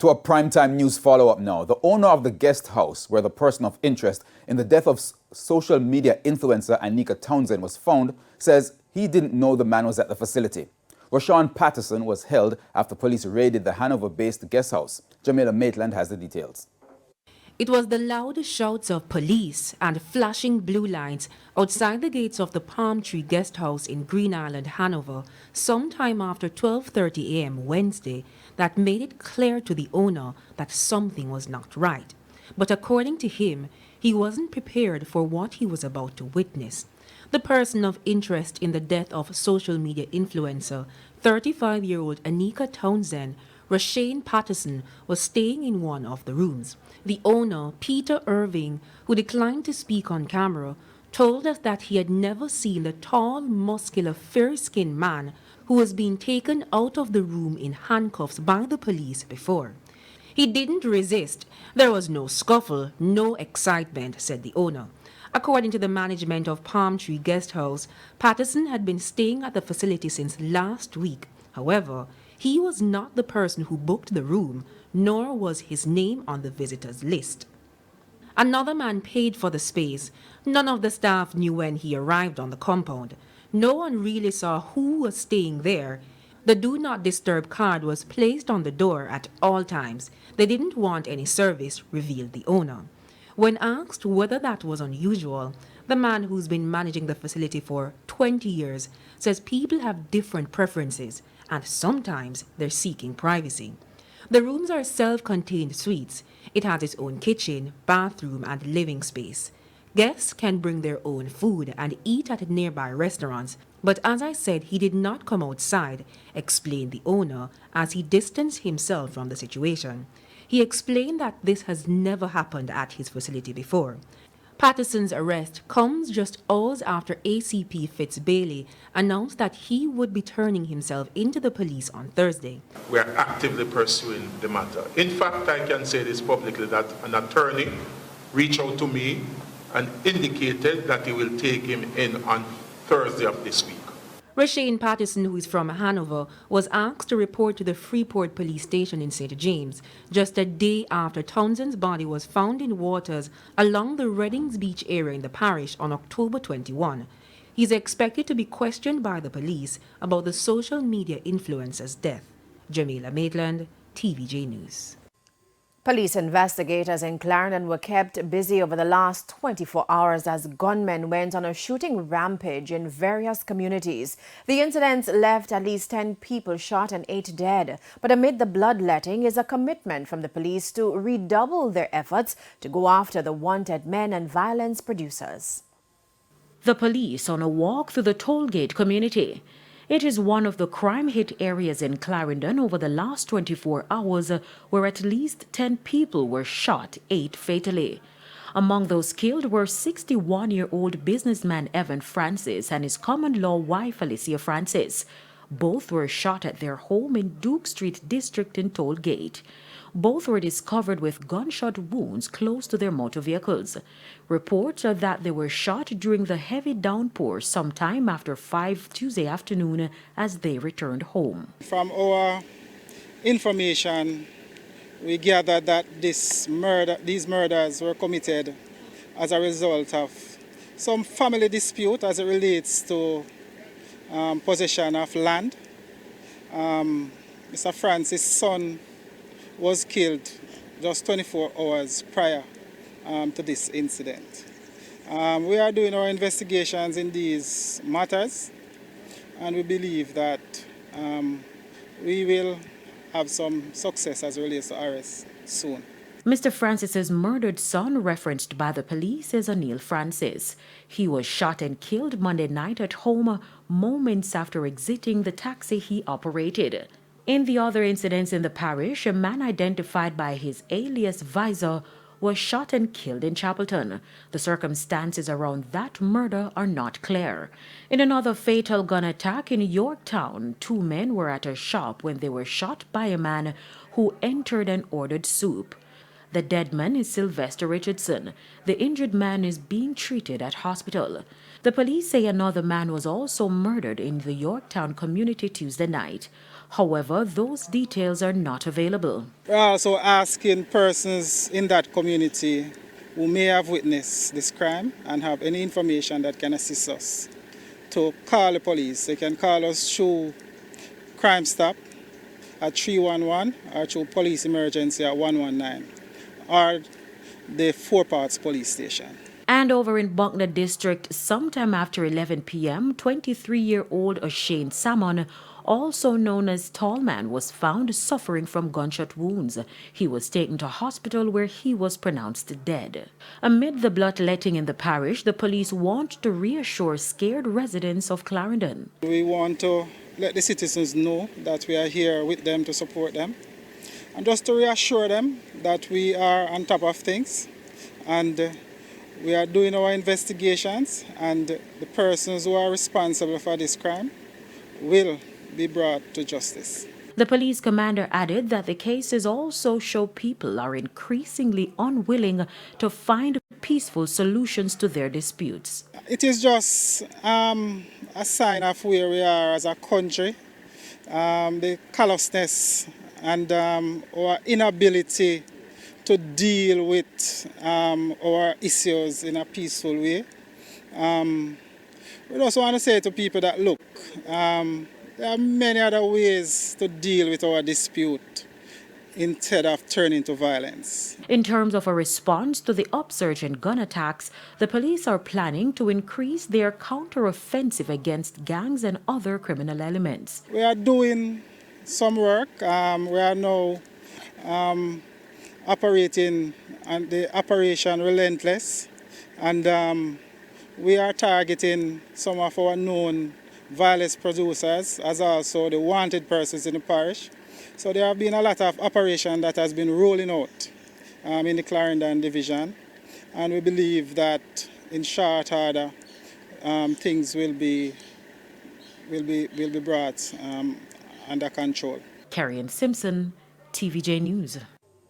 To a primetime news follow-up now. The owner of the guest house, where the person of interest in the death of social media influencer Aneka Townsend was found, says he didn't know the man was at the facility. Rashawn Patterson was held after police raided the Hanover-based guest house. Jamaica Maitland has the details. It was the loud shouts of police and flashing blue lights outside the gates of the Palm Tree Guest House in Green Island, Hanover, sometime after 12:30 a.m. Wednesday that made it clear to the owner that something was not right. But according to him, he wasn't prepared for what he was about to witness. The person of interest in the death of social media influencer, 35-year-old Aneka Townsend, Rashawn Patterson, was staying in one of the rooms. The owner, Peter Irving, who declined to speak on camera, told us that he had never seen the tall, muscular, fair-skinned man who was being taken out of the room in handcuffs by the police before. He didn't resist. There was no scuffle, no excitement, said the owner. According to the management of Palm Tree Guest House, Patterson had been staying at the facility since last week. However, he was not the person who booked the room, nor was his name on the visitors list. Another man paid for the space. None of the staff knew when he arrived on the compound. No one really saw who was staying there. The Do Not Disturb card was placed on the door at all times. They didn't want any service, revealed the owner. When asked whether that was unusual, the man who's been managing the facility for 20 years says people have different preferences and sometimes they're seeking privacy. The rooms are self-contained suites. It has its own kitchen, bathroom, and living space. Guests can bring their own food and eat at nearby restaurants, but as I said, he did not come outside, explained the owner as he distanced himself from the situation. He explained that this has never happened at his facility before. Patterson's arrest comes just hours after ACP Fitz Bailey announced that he would be turning himself into the police on Thursday. We are actively pursuing the matter. In fact, I can say this publicly that an attorney reached out to me and indicated that he will take him in on Thursday of this week. Rashawn Patterson, who is from Hanover, was asked to report to the Freeport police station in St. James just a day after Townsend's body was found in waters along the Reddings Beach area in the parish on October 21. He's expected to be questioned by the police about the social media influencer's death. Jamaica Maitland, TVJ News. Police investigators in Clarendon were kept busy over the last 24 hours as gunmen went on a shooting rampage in various communities. The incidents left at least 10 people shot and 8 dead. But amid the bloodletting is a commitment from the police to redouble their efforts to go after the wanted men and violence producers. The police on a walk through the Tollgate community. It is one of the crime-hit areas in Clarendon over the last 24 hours where at least 10 people were shot, 8 fatally. Among those killed were 61-year-old businessman Evan Francis and his common-law wife Alicia Francis. Both were shot at their home in Duke Street district in Tollgate. Both were discovered with gunshot wounds close to their motor vehicles. Reports are that they were shot during the heavy downpour sometime after 5 Tuesday afternoon as they returned home. From our information, we gathered that these murders were committed as a result of some family dispute as it relates to possession of land. Mr. Francis' son was killed just 24 hours prior to this incident. We are doing our investigations in these matters, and we believe that we will have some success as it relates to arrest soon. Mr. Francis's murdered son, referenced by the police, is O'Neill Francis. He was shot and killed Monday night at home, moments after exiting the taxi he operated. In the other incidents in the parish, a man identified by his alias Visor was shot and killed in Chapelton. The circumstances around that murder are not clear. In another fatal gun attack in Yorktown, 2 men were at a shop when they were shot by a man who entered and ordered soup. The dead man is Sylvester Richardson. The injured man is being treated at hospital. The police say another man was also murdered in the Yorktown community Tuesday night. However, those details are not available. We're also asking persons in that community who may have witnessed this crime and have any information that can assist us to call the police. They can call us through Crime Stop at 311 or through Police Emergency at 119 or the Four Parts Police Station. And over in Buckner District, sometime after 11 p.m., 23-year-old O'Shane Salmon, also known as Tallman, was found suffering from gunshot wounds. He was taken to hospital where he was pronounced dead. Amid the bloodletting in the parish, the police want to reassure scared residents of Clarendon. We want to let the citizens know that we are here with them to support them and just to reassure them that we are on top of things and we are doing our investigations, and the persons who are responsible for this crime will be brought to justice. The police commander added that the cases also show people are increasingly unwilling to find peaceful solutions to their disputes. It is just a sign of where we are as a country, the callousness and our inability to deal with our issues in a peaceful way. We also want to say to people that, look, there are many other ways to deal with our dispute instead of turning to violence. In terms of a response to the upsurge in gun attacks, the police are planning to increase their counter-offensive against gangs and other criminal elements. We are doing some work. We are now operating and the Operation Relentless, and we are targeting some of our known violence producers as also the wanted persons in the parish. So there have been a lot of operation that has been rolling out in the Clarendon division, and we believe that in short order things will be brought under control. Carrie Simpson, TVJ News.